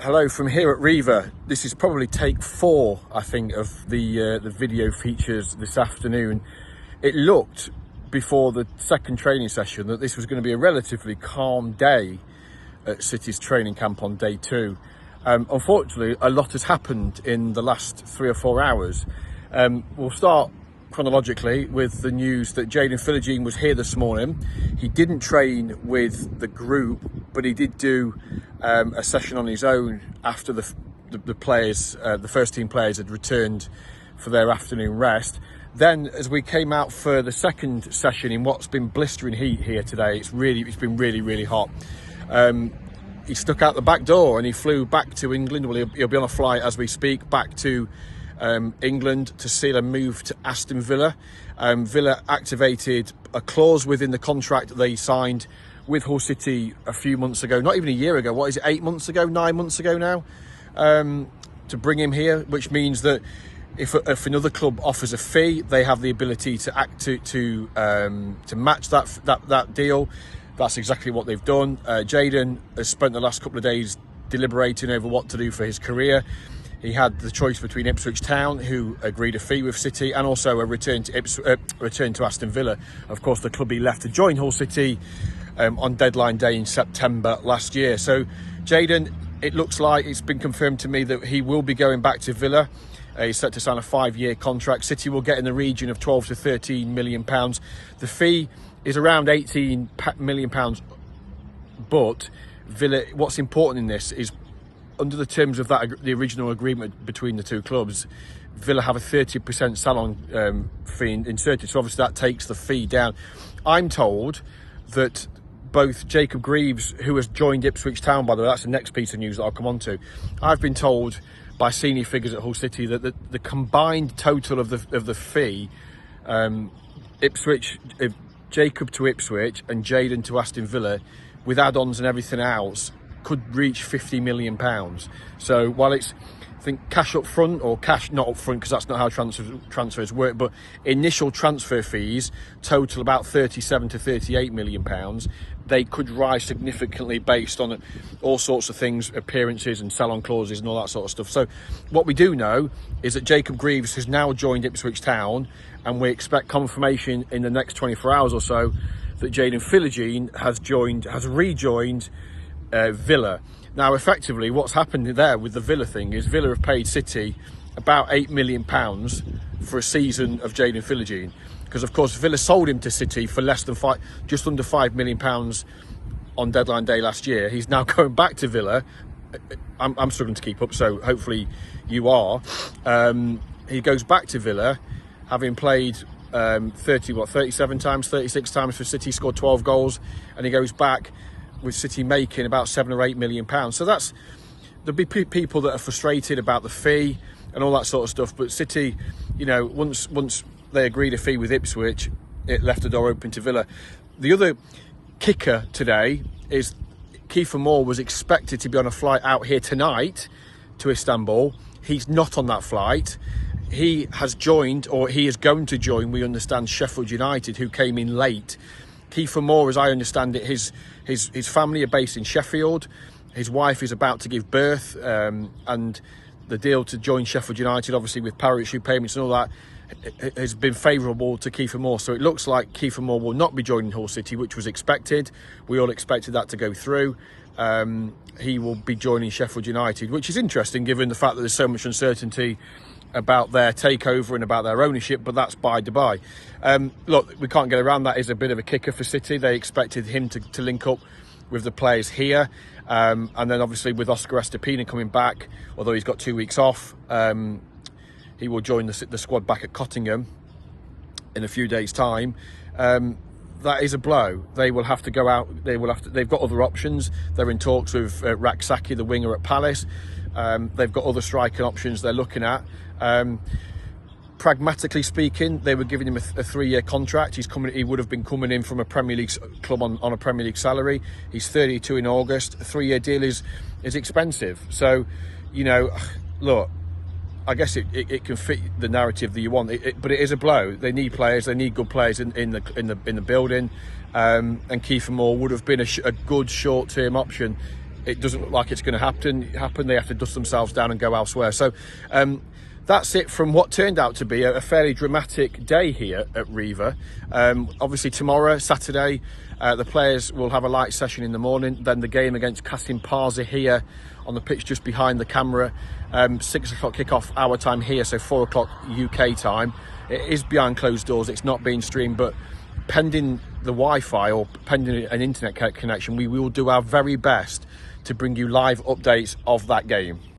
Hello from here at Riva. This is probably take 4, I think, of the video features this afternoon. It looked before the second training session that this was going to be a relatively calm day at City's training camp on day 2. Unfortunately, a lot has happened in the last 3 or 4 hours. We'll start chronologically with the news that Jaden Philogene was here this morning. He didn't train with the group, but he did do a session on his own after the players, the first team players, had returned for their afternoon rest. Then, as we came out for the second session in what's been blistering heat here today, it's been really hot. He stuck out the back door and he flew back to England. Well, he'll be on a flight as we speak back to England to seal a move to Aston Villa. Villa activated a clause within the contract that they signed with Hull City a few months ago, not even a year ago. What is it, 8 months ago, 9 months ago now, to bring him here, which means that if another club offers a fee, they have the ability to match that deal. That's exactly what they've done. Jaden has spent the last couple of days deliberating over what to do for his career. He had the choice between Ipswich Town, who agreed a fee with City, and also a return to Aston Villa. Of course, the club he left to join Hull City on deadline day in September last year. So Jaden, it looks like it's been confirmed to me that he will be going back to Villa. He's set to sign a 5-year contract. City will get in the region of 12 to 13 million pounds. The fee is around 18 million pounds, but Villa, what's important in this is, under the terms of the original agreement between the two clubs, Villa have a 30% salon fee inserted, so obviously that takes the fee down. I'm told that both Jacob Greaves, who has joined Ipswich Town, by the way, that's the next piece of news that I'll come on to. I've been told by senior figures at Hull City that the combined total of the fee, Jacob to Ipswich and Jaden to Aston Villa, with add-ons and everything else, could reach £50 million. So while it's, I think, cash up front, or cash not up front because that's not how transfers work, but initial transfer fees total about 37 to 38 million pounds, they could rise significantly based on all sorts of things, appearances and salon clauses and all that sort of stuff. So what we do know is that Jacob Greaves has now joined Ipswich Town, and we expect confirmation in the next 24 hours or so that Jaden Philogene has rejoined Villa. Now, effectively, what's happened there with the Villa thing is Villa have paid City about £8 million for a season of Jaden Philogene, because of course Villa sold him to City for just under £5 million on deadline day last year. He's now going back to Villa. I'm struggling to keep up, so hopefully you are. He goes back to Villa, having played 36 times for City, scored 12 goals, and he goes back with City making about £7 or £8 million. So there'll be people that are frustrated about the fee and all that sort of stuff. But City, once they agreed a fee with Ipswich, it left the door open to Villa. The other kicker today is Kieffer Moore was expected to be on a flight out here tonight to Istanbul. He's not on that flight. He has joined, or he is going to join, we understand, Sheffield United, who came in late. Kieffer Moore, as I understand it, his family are based in Sheffield. His wife is about to give birth, and the deal to join Sheffield United, obviously with parachute payments and all that, has been favourable to Kieffer Moore. So it looks like Kieffer Moore will not be joining Hull City, which was expected. We all expected that to go through. He will be joining Sheffield United, which is interesting given the fact that there's so much uncertainty about their takeover and about their ownership, but that's by the by. Look, we can't get around that. Is a bit of a kicker for City. They expected him to link up with the players here, and then obviously with Oscar Estepina coming back, although he's got 2 weeks off, he will join the squad back at Cottingham in a few days' time. That is a blow. They will have to go out. They've got other options. They're in talks with Raksaki, the winger at Palace. They've got other striking options they're looking at. Pragmatically speaking, they were giving him a 3-year contract. He would have been coming in from a Premier League club on a Premier League salary. He's 32 in August. A 3-year deal is expensive. So, look, I guess it can fit the narrative that you want, but it is a blow. They need players. They need good players in the building. And Kieffer Moore would have been a good short-term option it doesn't look like it's going to happen. They have to dust themselves down and go elsewhere. So that's it from what turned out to be a fairly dramatic day here at Riva. Obviously tomorrow, Saturday, the players will have a light session in the morning. Then the game against Casting Parza here on the pitch just behind the camera. 6 o'clock kickoff our time here, so 4 o'clock UK time. It is behind closed doors. It's not being streamed, but pending the Wi-Fi or pending an internet connection, we will do our very best to bring you live updates of that game.